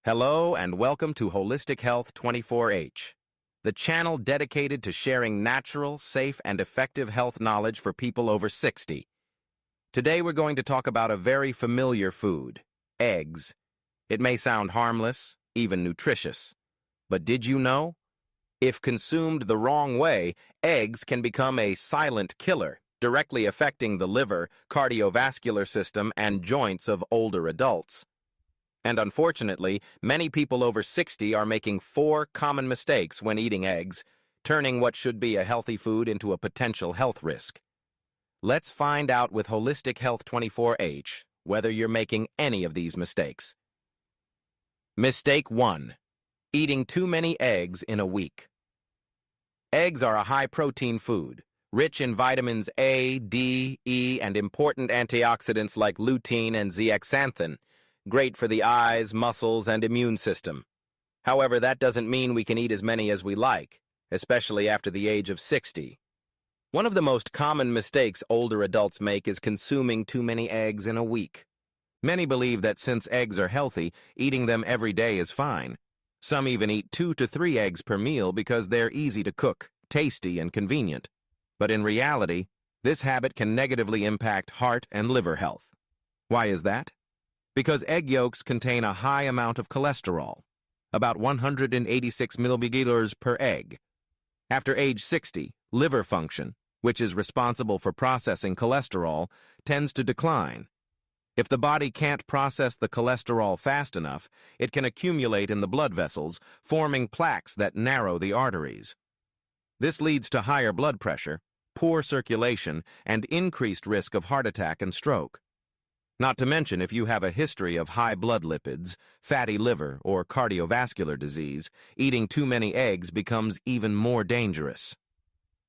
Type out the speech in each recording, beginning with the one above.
Hello and welcome to Holistic Health 24H, the channel dedicated to sharing natural, safe, and effective health knowledge for people over 60. Today we're going to talk about a very familiar food, eggs. It may sound harmless, even nutritious. But did you know? If consumed the wrong way, eggs can become a silent killer, directly affecting the liver, cardiovascular system, and joints of older adults. And unfortunately, many people over 60 are making 4 common mistakes when eating eggs, turning what should be a healthy food into a potential health risk. Let's find out with Holistic Health 24H whether you're making any of these mistakes. Mistake 1. Eating too many eggs in a week. Eggs are a high-protein food, rich in vitamins A, D, E, and important antioxidants like lutein and zeaxanthin, great for the eyes, muscles, and immune system. However, that doesn't mean we can eat as many as we like, especially after the age of 60. One of the most common mistakes older adults make is consuming too many eggs in a week. Many believe that since eggs are healthy, eating them every day is fine. Some even eat 2 to 3 eggs per meal because they're easy to cook, tasty, and convenient. But in reality, this habit can negatively impact heart and liver health. Why is that? Because egg yolks contain a high amount of cholesterol, about 186 milliliters per egg. After age 60, liver function, which is responsible for processing cholesterol, tends to decline. If the body can't process the cholesterol fast enough, it can accumulate in the blood vessels, forming plaques that narrow the arteries. This leads to higher blood pressure, poor circulation, and increased risk of heart attack and stroke. Not to mention if you have a history of high blood lipids, fatty liver, or cardiovascular disease, eating too many eggs becomes even more dangerous.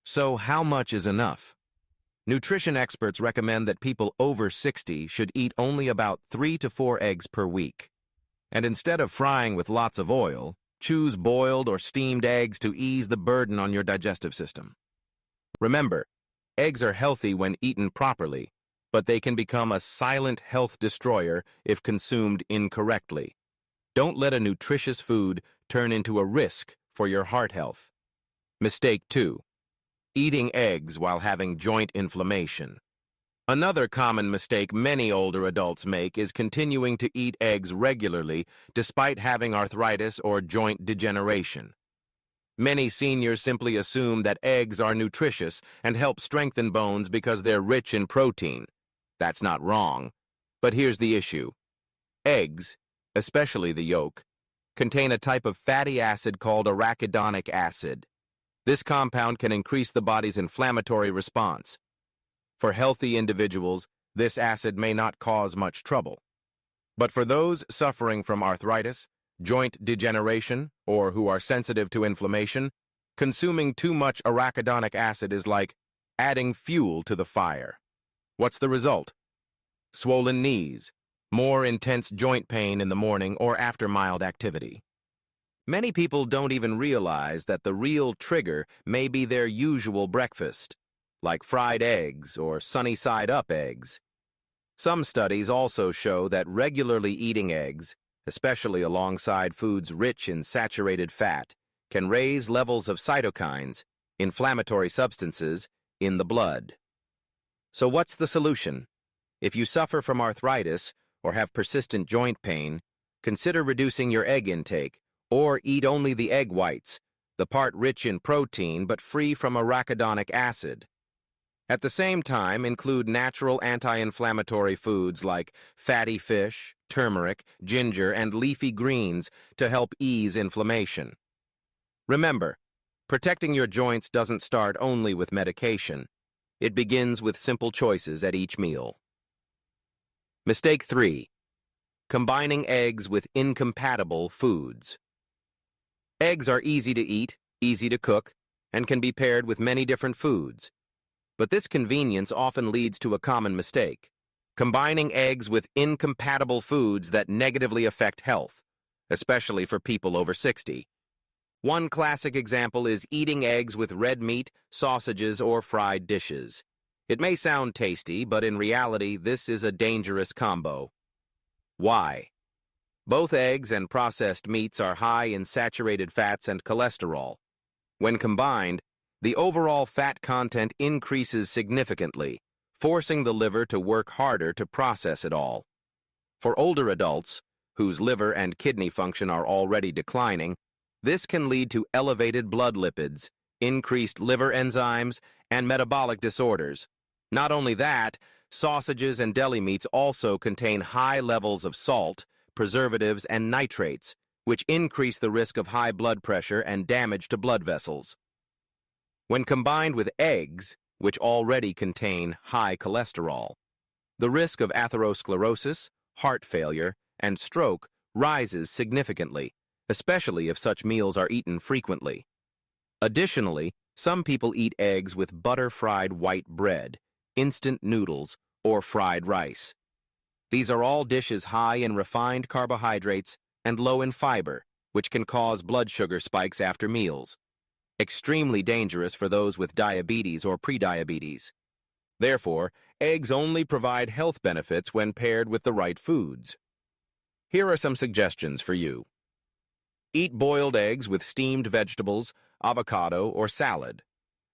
So how much is enough? Nutrition experts recommend that people over 60 should eat only about 3 to 4 eggs per week. And instead of frying with lots of oil, choose boiled or steamed eggs to ease the burden on your digestive system. Remember, eggs are healthy when eaten properly, but they can become a silent health destroyer if consumed incorrectly. Don't let a nutritious food turn into a risk for your heart health. Mistake 2. Eating eggs while having joint inflammation. Another common mistake many older adults make is continuing to eat eggs regularly despite having arthritis or joint degeneration. Many seniors simply assume that eggs are nutritious and help strengthen bones because they're rich in protein. That's not wrong, but here's the issue. Eggs, especially the yolk, contain a type of fatty acid called arachidonic acid. This compound can increase the body's inflammatory response. For healthy individuals, this acid may not cause much trouble. But for those suffering from arthritis, joint degeneration, or who are sensitive to inflammation, consuming too much arachidonic acid is like adding fuel to the fire. What's the result? Swollen knees, more intense joint pain in the morning or after mild activity. Many people don't even realize that the real trigger may be their usual breakfast, like fried eggs or sunny-side-up eggs. Some studies also show that regularly eating eggs, especially alongside foods rich in saturated fat, can raise levels of cytokines, inflammatory substances, in the blood. So what's the solution? If you suffer from arthritis or have persistent joint pain, consider reducing your egg intake or eat only the egg whites, the part rich in protein but free from arachidonic acid. At the same time, include natural anti-inflammatory foods like fatty fish, turmeric, ginger, and leafy greens to help ease inflammation. Remember, protecting your joints doesn't start only with medication. It begins with simple choices at each meal. Mistake 3. Combining eggs with incompatible foods. Eggs are easy to eat, easy to cook, and can be paired with many different foods. But this convenience often leads to a common mistake: combining eggs with incompatible foods that negatively affect health, especially for people over 60. One classic example is eating eggs with red meat, sausages, or fried dishes. It may sound tasty, but in reality, this is a dangerous combo. Why? Both eggs and processed meats are high in saturated fats and cholesterol. When combined, the overall fat content increases significantly, forcing the liver to work harder to process it all. For older adults, whose liver and kidney function are already declining, this can lead to elevated blood lipids, increased liver enzymes, and metabolic disorders. Not only that, sausages and deli meats also contain high levels of salt, preservatives, and nitrates, which increase the risk of high blood pressure and damage to blood vessels. When combined with eggs, which already contain high cholesterol, the risk of atherosclerosis, heart failure, and stroke rises significantly, especially if such meals are eaten frequently. Additionally, some people eat eggs with butter-fried white bread, instant noodles, or fried rice. These are all dishes high in refined carbohydrates and low in fiber, which can cause blood sugar spikes after meals. Extremely dangerous for those with diabetes or prediabetes. Therefore, eggs only provide health benefits when paired with the right foods. Here are some suggestions for you. Eat boiled eggs with steamed vegetables, avocado, or salad.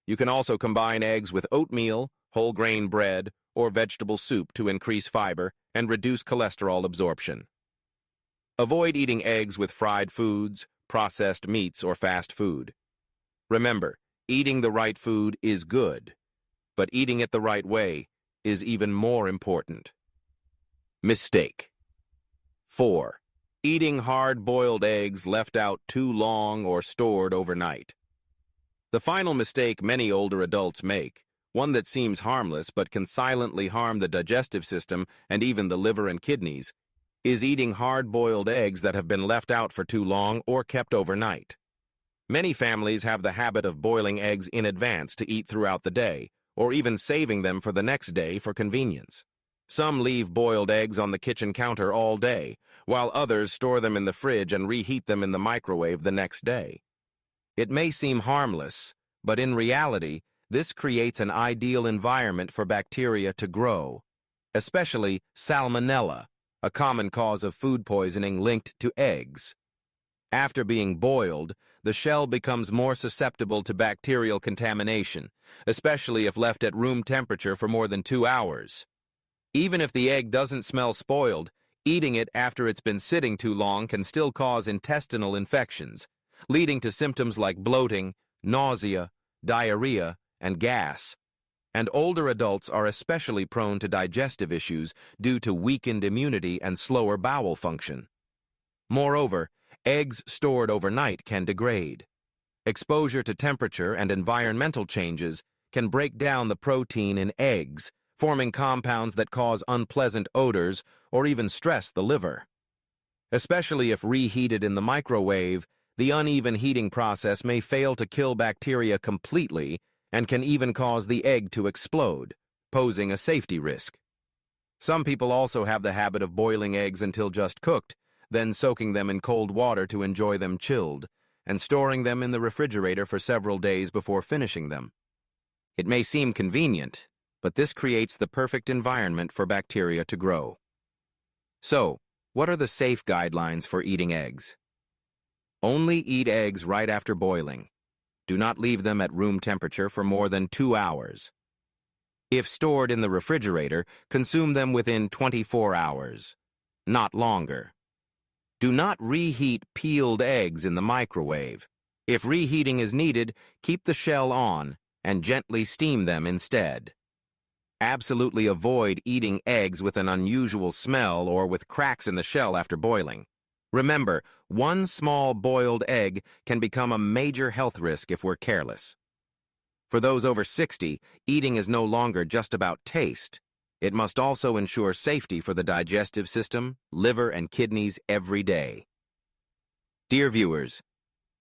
You can also combine eggs with oatmeal, whole grain bread, or vegetable soup to increase fiber and reduce cholesterol absorption. Avoid eating eggs with fried foods, processed meats, or fast food. Remember, eating the right food is good, but eating it the right way is even more important. Mistake. 4. Eating hard-boiled eggs left out too long or stored overnight. The final mistake many older adults make, one that seems harmless but can silently harm the digestive system and even the liver and kidneys, is eating hard-boiled eggs that have been left out for too long or kept overnight. Many families have the habit of boiling eggs in advance to eat throughout the day, or even saving them for the next day for convenience. Some leave boiled eggs on the kitchen counter all day, while others store them in the fridge and reheat them in the microwave the next day. It may seem harmless, but in reality, this creates an ideal environment for bacteria to grow, especially Salmonella, a common cause of food poisoning linked to eggs. After being boiled, the shell becomes more susceptible to bacterial contamination, especially if left at room temperature for more than 2 hours. Even if the egg doesn't smell spoiled, eating it after it's been sitting too long can still cause intestinal infections, leading to symptoms like bloating, nausea, diarrhea, and gas. And older adults are especially prone to digestive issues due to weakened immunity and slower bowel function. Moreover, eggs stored overnight can degrade. Exposure to temperature and environmental changes can break down the protein in eggs, forming compounds that cause unpleasant odors or even stress the liver. Especially if reheated in the microwave, the uneven heating process may fail to kill bacteria completely and can even cause the egg to explode, posing a safety risk. Some people also have the habit of boiling eggs until just cooked, then soaking them in cold water to enjoy them chilled, and storing them in the refrigerator for several days before finishing them. It may seem convenient, but this creates the perfect environment for bacteria to grow. So, what are the safe guidelines for eating eggs? Only eat eggs right after boiling. Do not leave them at room temperature for more than 2 hours. If stored in the refrigerator, consume them within 24 hours, not longer. Do not reheat peeled eggs in the microwave. If reheating is needed, keep the shell on and gently steam them instead. Absolutely avoid eating eggs with an unusual smell or with cracks in the shell after boiling. Remember, one small boiled egg can become a major health risk if we're careless. For those over 60, eating is no longer just about taste. It must also ensure safety for the digestive system, liver, and kidneys every day. Dear viewers,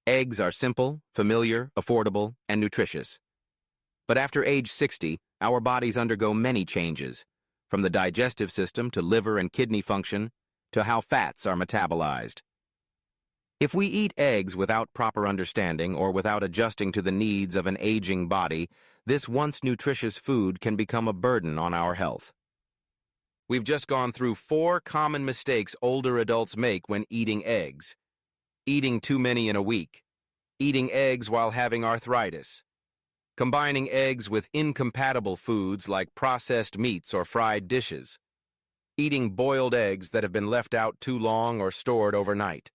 eggs are simple, familiar, affordable, and nutritious. But after age 60, our bodies undergo many changes, from the digestive system to liver and kidney function, to how fats are metabolized. If we eat eggs without proper understanding or without adjusting to the needs of an aging body, this once nutritious food can become a burden on our health. We've just gone through 4 common mistakes older adults make when eating eggs. Eating too many in a week. Eating eggs while having arthritis. Combining eggs with incompatible foods like processed meats or fried dishes. Eating boiled eggs that have been left out too long or stored overnight.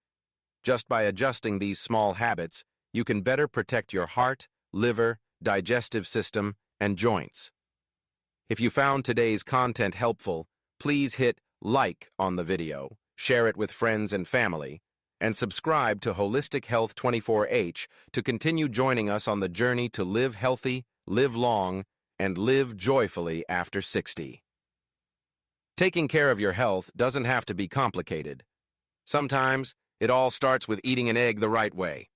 Just by adjusting these small habits, you can better protect your heart, liver, digestive system, and joints. If you found today's content helpful, please hit like on the video, share it with friends and family, and subscribe to Holistic Health 24H to continue joining us on the journey to live healthy, live long, and live joyfully after 60. Taking care of your health doesn't have to be complicated. Sometimes, it all starts with eating an egg the right way.